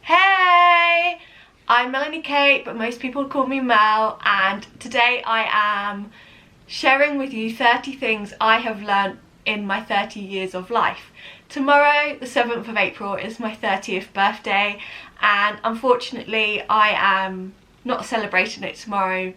Hey! I'm Melanie Kate, but most people call me Mel, and today I am sharing with you 30 things I have learnt in my 30 years of life. Tomorrow, the 7th of April, is my 30th birthday, and unfortunately I am not celebrating it tomorrow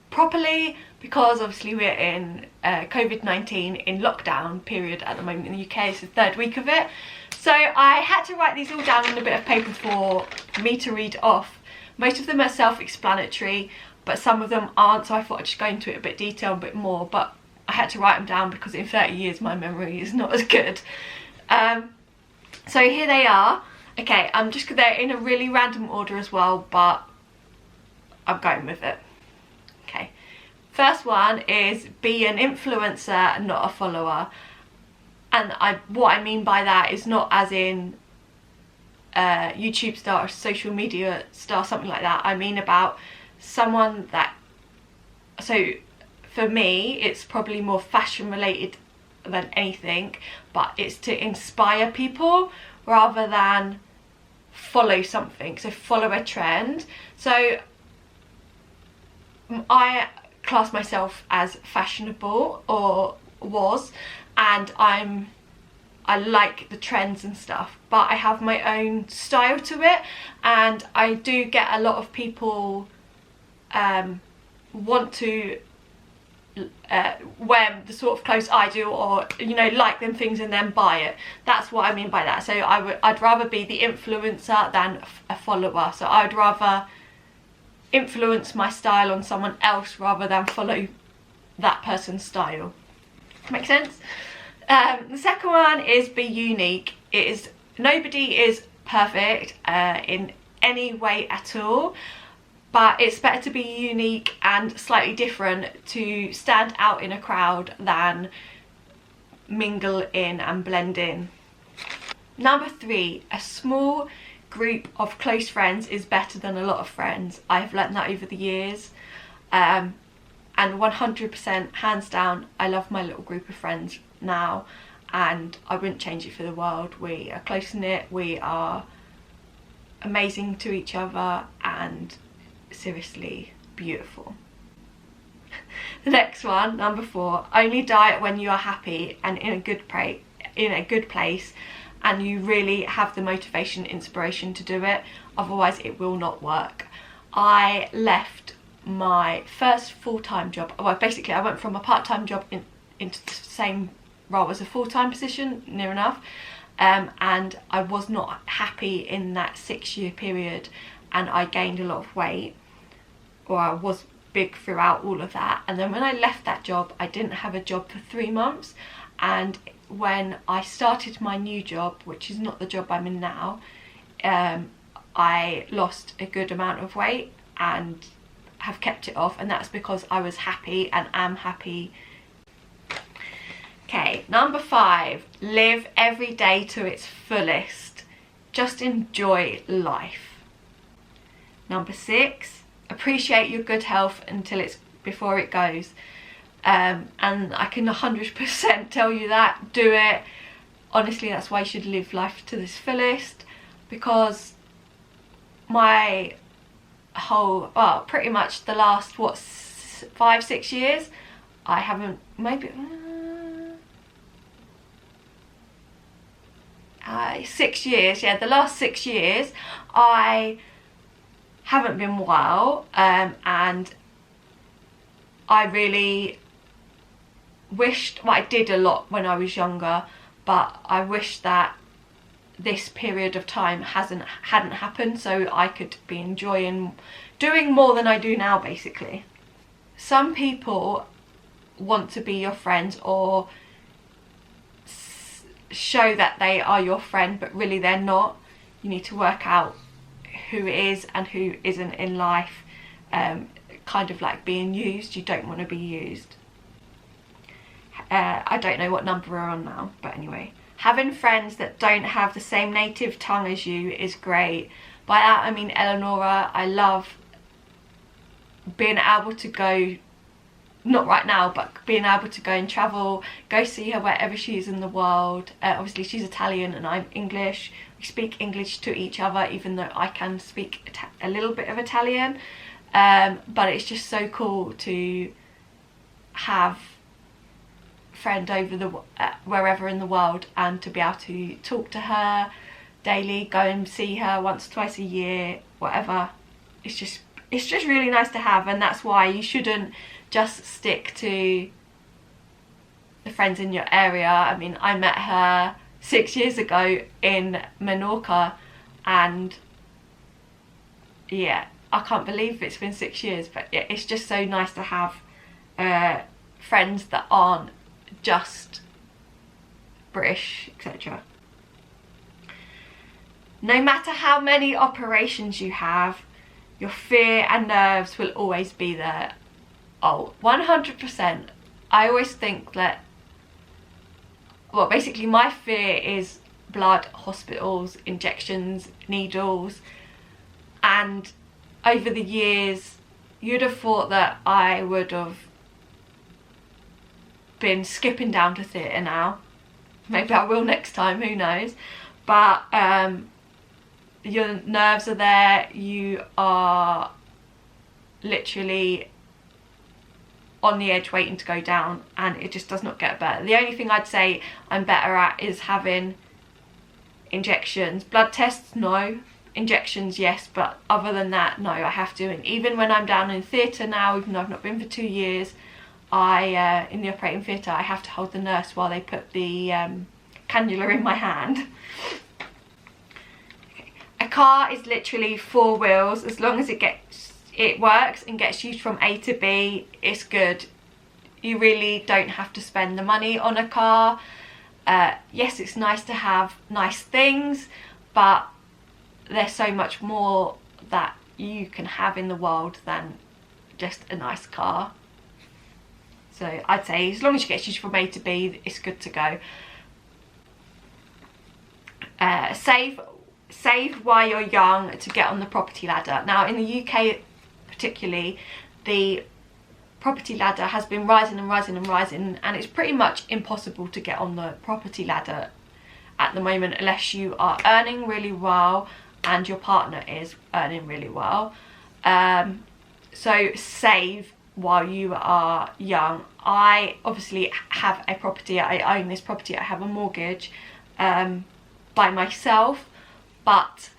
properly because obviously we're in COVID-19 in lockdown period at the moment in the UK. It's the third week of it. So I had to write these all down on a bit of paper for me to read off. Most of them are self-explanatory, but some of them aren't, so I thought I'd just go into it a bit detail, a bit more, but I had to write them down because in 30 years my memory is not as good. So here they are. Okay, they're in a really random order as well, but I'm going with it. Okay, first one is be an influencer, not a follower. And what I mean by that is not as in YouTube star or social media star, something like that. I mean about someone that, so for me it's probably more fashion related than anything, but it's to inspire people rather than follow something, so follow a trend. So I class myself as fashionable, or was, and I like the trends and stuff, but I have my own style to it, and I do get a lot of people want to wear the sort of clothes I do, or you know, like them things and then buy it. That's what I mean by that. So I'd rather be the influencer than a follower. So I'd rather influence my style on someone else rather than follow that person's style. Make sense? The second one is be unique. Nobody is perfect in any way at all, but it's better to be unique and slightly different to stand out in a crowd than mingle in and blend in. Number 3, a small group of close friends is better than a lot of friends. I've learnt that over the years, and 100% hands down I love my little group of friends now, and I wouldn't change it for the world. We are close knit, we are amazing to each other, and seriously beautiful. The next one, number 4, only diet when you are happy and in a good place and you really have the motivation, inspiration to do it, otherwise it will not work. I left my first full-time job, well basically I went from a part-time job into the same role as a full-time position, near enough, and I was not happy in that 6-year period, and I gained a lot of weight, or I was big throughout all of that. And then when I left that job, I didn't have a job for 3 months, and when I started my new job, which is not the job I'm in now, I lost a good amount of weight and have kept it off, and that's because I was happy and am happy. Okay, number 5, live every day to its fullest. Just enjoy life. Number 6, appreciate your good health before it goes. And I can 100% tell you that. Do it. Honestly, that's why you should live life to this fullest, because my whole, well, pretty much the last, 5-6 years, I haven't, maybe 6 years, yeah, the last 6 years I haven't been well, and I really wished, well, I did a lot when I was younger, but I wish that this period of time hadn't happened, so I could be enjoying doing more than I do now, basically. Some people want to be your friends or show that they are your friend, but really they're not. You need to work out who is and who isn't in life. Kind of like being used. You don't want to be used. I don't know what number we're on now, but anyway, having friends that don't have the same native tongue as you is great. By that I mean Eleonora. I love being able to go not right now, but being able to go and travel, go see her wherever she is in the world. Obviously she's Italian and I'm English. We speak English to each other, even though I can speak a little bit of Italian. But it's just so cool to have a friend over the wherever in the world, and to be able to talk to her daily, go and see her once, twice a year, whatever. It's just really nice to have, and that's why you shouldn't just stick to the friends in your area. I mean, I met her 6 years ago in Menorca, and yeah, I can't believe it's been 6 years, but yeah, it's just so nice to have friends that aren't just British, etc. No matter how many operations you have, your fear and nerves will always be there. Oh, 100%. I always think that, well, basically my fear is blood, hospitals, injections, needles, and over the years you'd have thought that I would have been skipping down to theatre now. Maybe I will next time, who knows. But your nerves are there, you are literally on the edge waiting to go down, and it just does not get better. The only thing I'd say I'm better at is having injections. Blood tests, no. Injections, yes, but other than that, no, I have to. And even when I'm down in theatre now, even though I've not been for 2 years, in the operating theatre, I have to hold the nurse while they put the cannula in my hand. A car is literally 4 wheels. As long as it works and gets you from A to B, it's good. You really don't have to spend the money on a car. Yes, it's nice to have nice things, but there's so much more that you can have in the world than just a nice car. So I'd say as long as it gets you from A to B, it's good to go. Save while you're young to get on the property ladder. Now in the UK particularly, the property ladder has been rising and rising and rising, and it's pretty much impossible to get on the property ladder at the moment unless you are earning really well and your partner is earning really well. So save while you are young. I obviously have a property, I own this property, I have a mortgage by myself, but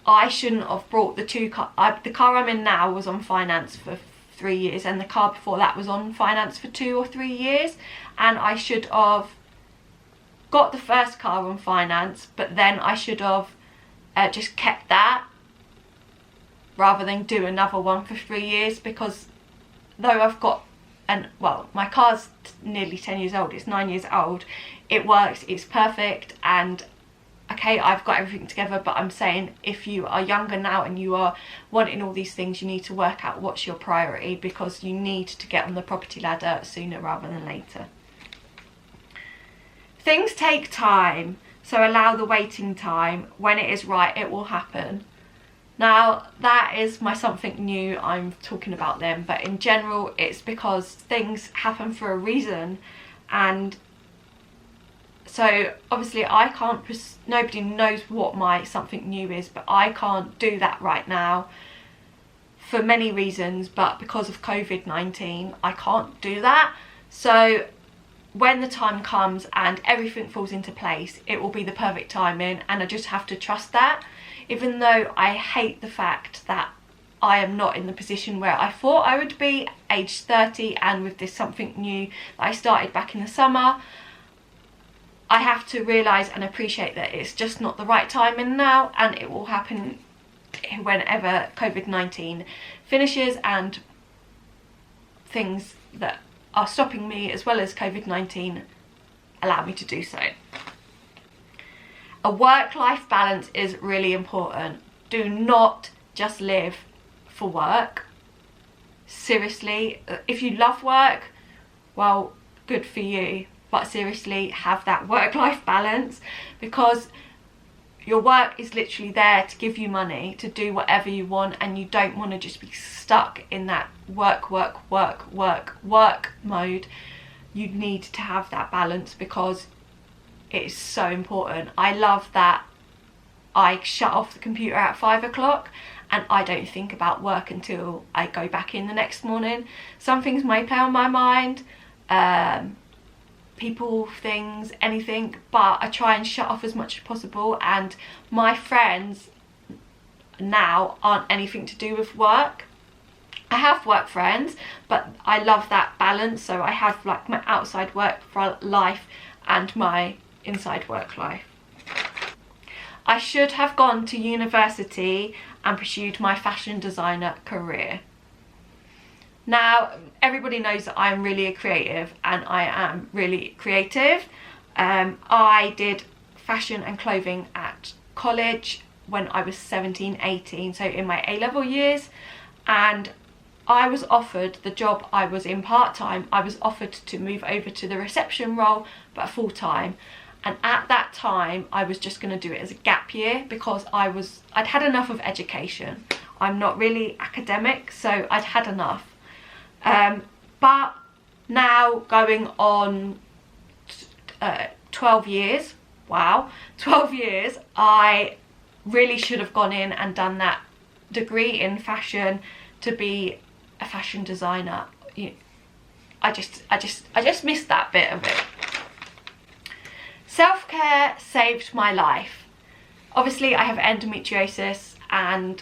I shouldn't have brought the the car I'm in now was on finance for 3 years, and the car before that was on finance for 2 or 3 years, and I should have got the first car on finance, but then I should have just kept that rather than do another one for 3 years, because though I've got well, my car's nearly 10 years old, it's 9 years old, it works, it's perfect, and okay, I've got everything together, but I'm saying if you are younger now and you are wanting all these things, you need to work out what's your priority, because you need to get on the property ladder sooner rather than later. Things take time, so allow the waiting time. When it is right, it will happen. Now, that is my something new, I'm talking about them, but in general, it's because things happen for a reason, and so obviously I can't, nobody knows what my something new is, but I can't do that right now for many reasons, but because of COVID-19, I can't do that. So when the time comes and everything falls into place, it will be the perfect timing, and I just have to trust that. Even though I hate the fact that I am not in the position where I thought I would be, age 30, and with this something new that I started back in the summer, I have to realise and appreciate that it's just not the right timing now, and it will happen whenever COVID-19 finishes and things that are stopping me as well as COVID-19 allow me to do so. A work-life balance is really important. Do not just live for work. Seriously, if you love work, well, good for you. But seriously, have that work-life balance, because your work is literally there to give you money, to do whatever you want, and you don't want to just be stuck in that work mode. You need to have that balance because it is so important. I love that I shut off the computer at 5 o'clock and I don't think about work until I go back in the next morning. Some things may play on my mind, people, things, anything, but I try and shut off as much as possible. And my friends now aren't anything to do with work. I have work friends, but I love that balance. So I have like my outside work life and my inside work life. I should have gone to university and pursued my fashion designer career. Now, everybody knows that I'm really a creative, and I am really creative. I did fashion and clothing at college when I was 17, 18, so in my A-level years, and I was offered the job I was in part-time. I was offered to move over to the reception role, but full-time. And at that time, I was just going to do it as a gap year because I'd had enough of education. I'm not really academic, so I'd had enough. But now going on 12 years, wow, 12 years, I really should have gone in and done that degree in fashion to be a fashion designer. I just missed that bit of it. Self-care saved my life. Obviously, I have endometriosis, and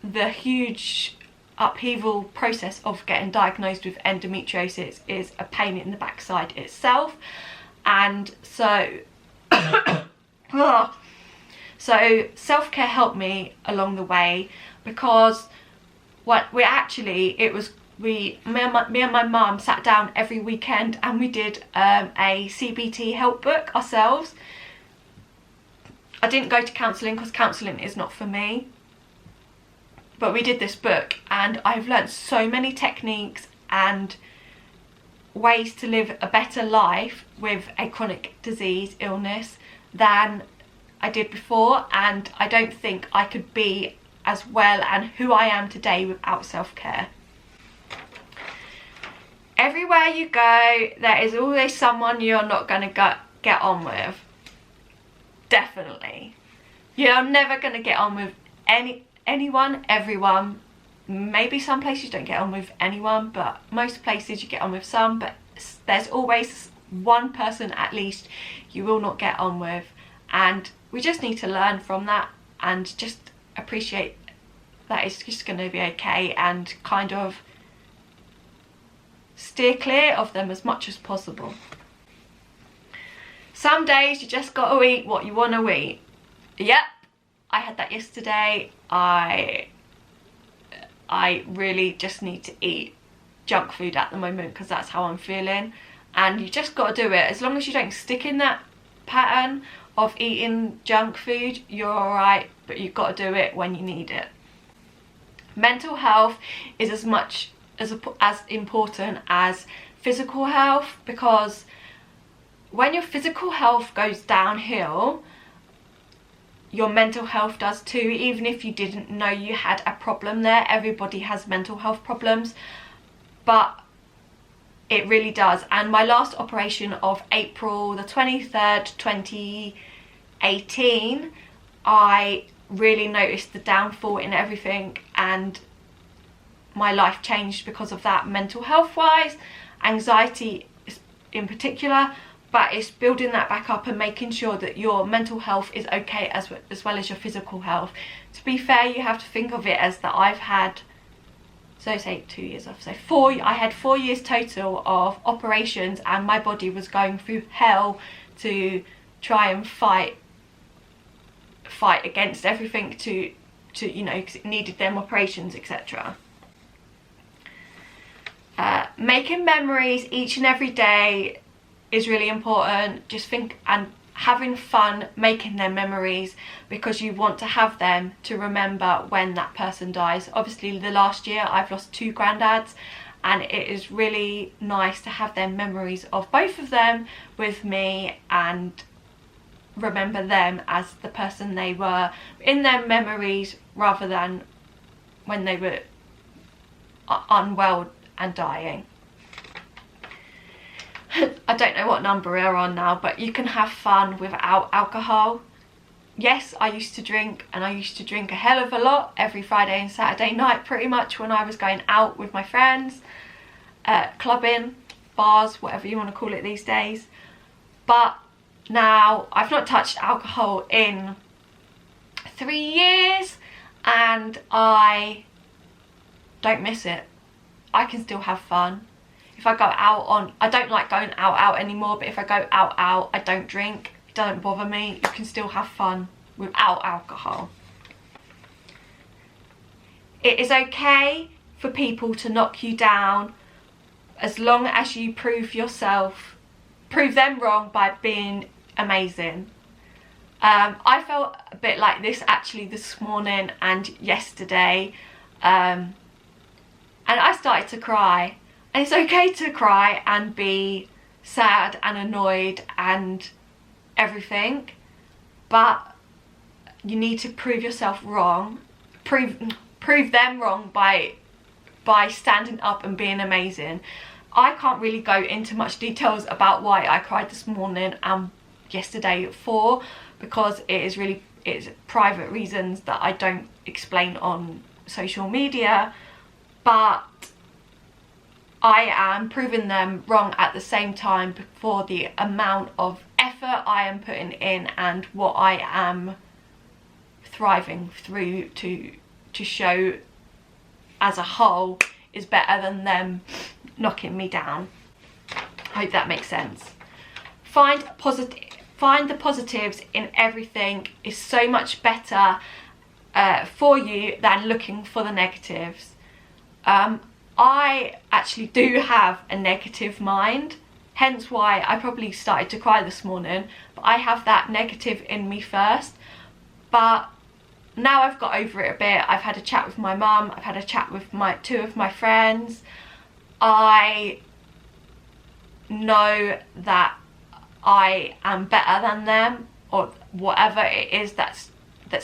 the huge upheaval process of getting diagnosed with endometriosis is a pain in the backside itself. And so so self-care helped me along the way, because me and my mum sat down every weekend and we did a CBT help book ourselves. I didn't go to counselling because counselling is not for me, but we did this book, and I've learnt so many techniques and ways to live a better life with a chronic disease, illness, than I did before, and I don't think I could be as well and who I am today without self-care. Everywhere you go, there is always someone you're not going to get on with. Definitely. You're never going to get on with anyone, everyone. Maybe some places you don't get on with anyone, but most places you get on with some. But there's always one person at least you will not get on with. And we just need to learn from that and just appreciate that it's just going to be okay, and kind of steer clear of them as much as possible. Some days you just got to eat what you want to eat. Yep, I had that yesterday. I really just need to eat junk food at the moment because that's how I'm feeling, and you just got to do it. As long as you don't stick in that pattern of eating junk food, you're alright, but you've got to do it when you need it. Mental health is as much as important as physical health, because when your physical health goes downhill, your mental health does too. Even if you didn't know you had a problem there, everybody has mental health problems, but it really does. And my last operation of April the 23rd 2018, I really noticed the downfall in everything, and my life changed because of that, mental health wise, anxiety in particular, but it's building that back up and making sure that your mental health is okay as well as your physical health. To be fair, you have to think of it as that I've had, so say 2 years off, so I had 4 years total of operations, and my body was going through hell to try and fight against everything to you know, because it needed them operations, etc. Making memories each and every day is really important. Just think and having fun making their memories, because you want to have them to remember when that person dies. Obviously the last year I've lost 2 granddads, and it is really nice to have their memories of both of them with me, and remember them as the person they were in their memories, rather than when they were unwell and dying. I don't know what number we're on now, but you can have fun without alcohol. Yes, I used to drink, and I used to drink a hell of a lot every Friday and Saturday night pretty much when I was going out with my friends, clubbing, bars, whatever you want to call it these days. But now I've not touched alcohol in 3 years and I don't miss it. I can still have fun. If I go out I don't like going out anymore, but if I go out, I don't drink. It doesn't bother me. You can still have fun without alcohol. It is okay for people to knock you down as long as you prove them wrong by being amazing. I felt a bit like this actually this morning and yesterday, and I started to cry. And it's okay to cry and be sad and annoyed and everything, but you need to prove yourself wrong, prove them wrong by standing up and being amazing. I can't really go into much details about why I cried this morning and yesterday because it's private reasons that I don't explain on social media, but I am proving them wrong at the same time for the amount of effort I am putting in and what I am thriving through to show as a whole is better than them knocking me down. I hope that makes sense. Find the positives in everything is so much better for you than looking for the negatives. I actually do have a negative mind, hence why I probably started to cry this morning, but I have that negative in me first. But now I've got over it a bit. I've had a chat with my mum, I've had a chat with two of my friends. I know that I am better than them, or whatever it is that's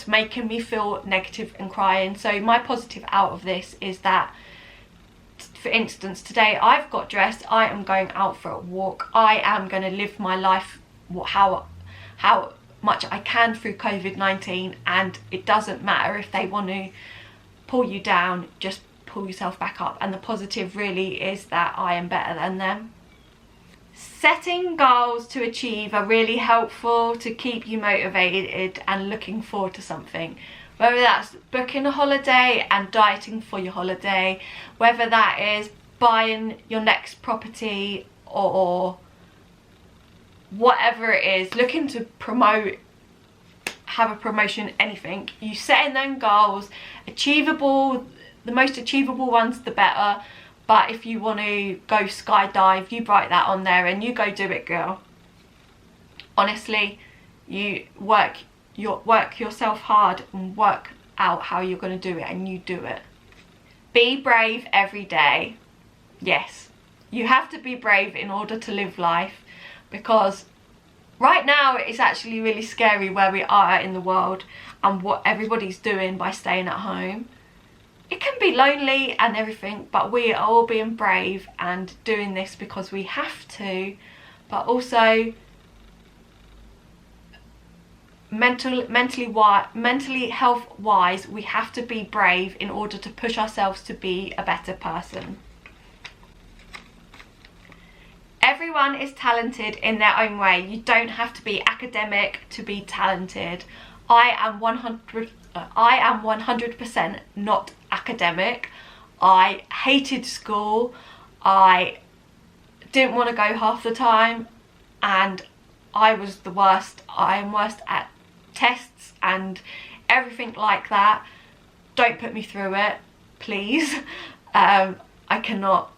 making me feel negative and crying. So my positive out of this is that, for instance, today I've got dressed, I am going out for a walk, I am going to live my life how much I can through COVID-19, and it doesn't matter if they want to pull you down, just pull yourself back up. And the positive really is that I am better than them. Setting goals to achieve are really helpful to keep you motivated and looking forward to something. Whether that's booking a holiday and dieting for your holiday, whether that is buying your next property or whatever it is, looking to have a promotion, anything. You setting them goals, achievable, the most achievable ones the better. But if you want to go skydive, you write that on there and you go do it, girl. Honestly, you work yourself hard and work out how you're going to do it, and you do it. Be brave every day. Yes, you have to be brave in order to live life, because right now it's actually really scary where we are in the world and what everybody's doing by staying at home. It can be lonely and everything, but we are all being brave and doing this because we have to, but also mentally health wise, we have to be brave in order to push ourselves to be a better person. Everyone is talented in their own way. You don't have to be academic to be talented. I am 100% not academic. I hated school. I didn't want to go half the time, and I was the worst. I am worst at tests and everything like that. Don't put me through it, please. I cannot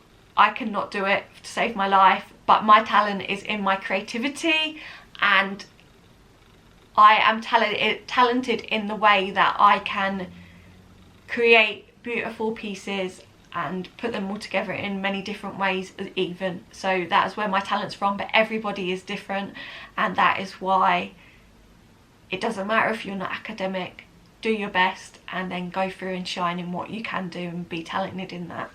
do it to save my life, but my talent is in my creativity, and I am talented in the way that I can create beautiful pieces and put them all together in many different ways even. So that is where my talent's from, but everybody is different, and that is why it doesn't matter if you're not academic. Do your best and then go through and shine in what you can do and be talented in that.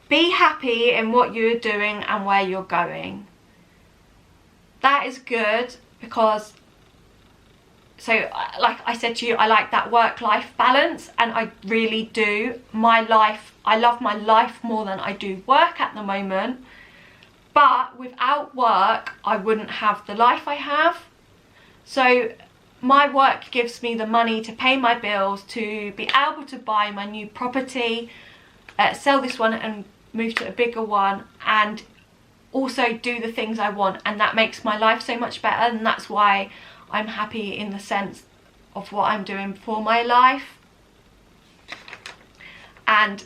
Be happy in what you're doing and where you're going. That is good, because, so like I said to you, I like that work-life balance, and I really do. I love my life more than I do work at the moment, but without work I wouldn't have the life I have. So my work gives me the money to pay my bills, to be able to buy my new property, sell this one and move to a bigger one, and also do the things I want, and that makes my life so much better. And that's why I'm happy in the sense of what I'm doing for my life and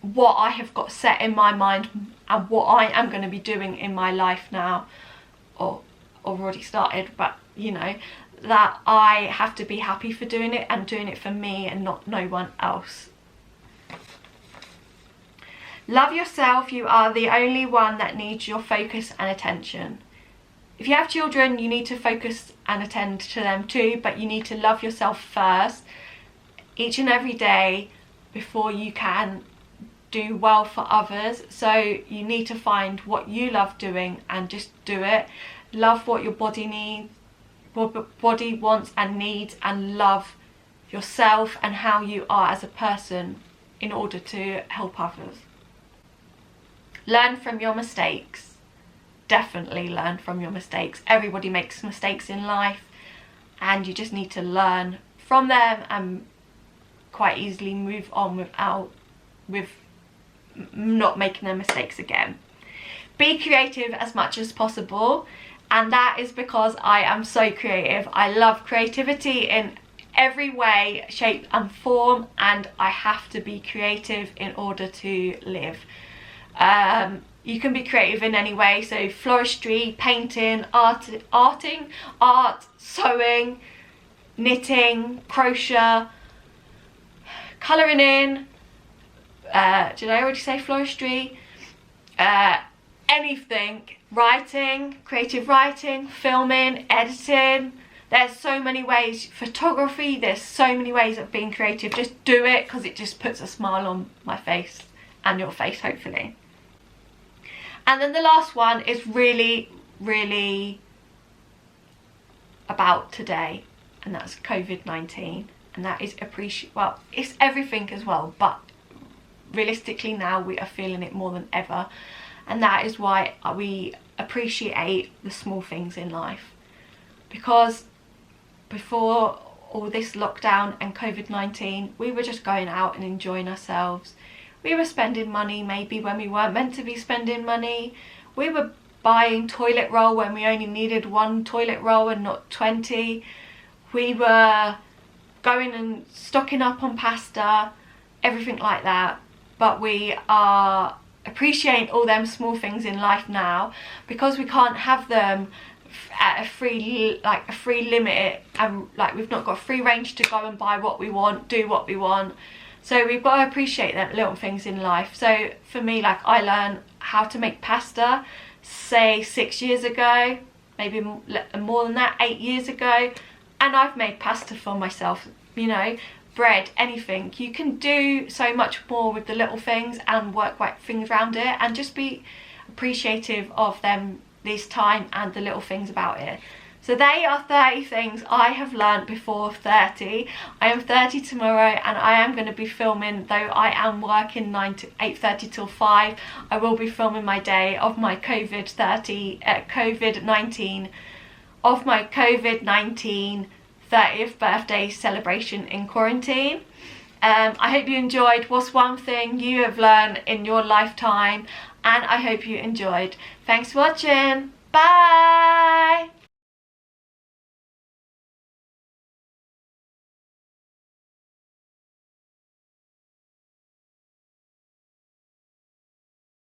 what I have got set in my mind and what I am going to be doing in my life now, or already started, but you know, that I have to be happy for doing it and doing it for me and not no one else. Love yourself. You are the only one that needs your focus and attention. If you have children, you need to focus and attend to them too, but you need to love yourself first each and every day before you can do well for others. So you need to find what you love doing and just do it. Love what your body needs, what your body wants and needs, and love yourself and how you are as a person in order to help others. Learn from your mistakes. Definitely learn from your mistakes. Everybody makes mistakes in life, and you just need to learn from them and quite easily move on with not making their mistakes again. Be creative as much as possible, and that is because I am so creative. I love creativity in every way, shape and form, and I have to be creative in order to live. You can be creative in any way, so floristry, painting, art, sewing, knitting, crochet, colouring in, did I already say floristry? Anything, writing, creative writing, filming, editing. There's so many ways. Photography, there's so many ways of being creative. Just do it, because it just puts a smile on my face and your face, hopefully. And then the last one is really, really about today, and that's COVID-19. And that is well, it's everything as well, but realistically now we are feeling it more than ever. And that is why we appreciate the small things in life, because before all this lockdown and COVID-19, we were just going out and enjoying ourselves. We were spending money maybe when we weren't meant to be spending money. We were buying toilet roll when we only needed one toilet roll and not 20. We were going and stocking up on pasta, everything like that. But we are appreciating all them small things in life now, because we can't have them at a free limit, and like we've not got free range to go and buy what we want, do what we want. So we've got to appreciate them little things in life. So for me, like, I learned how to make pasta, say 6 years ago, maybe more than that, 8 years ago, and I've made pasta for myself, you know, bread, anything. You can do so much more with the little things and work things around it, and just be appreciative of them this time and the little things about it. So they are 30 things I have learned before 30. I am 30 tomorrow, and I am going to be filming, though I am working 8:30 till 5. I will be filming my day of my COVID-19 30th birthday celebration in quarantine. I hope you enjoyed. What's one thing you have learned in your lifetime? And I hope you enjoyed. Thanks for watching. Bye.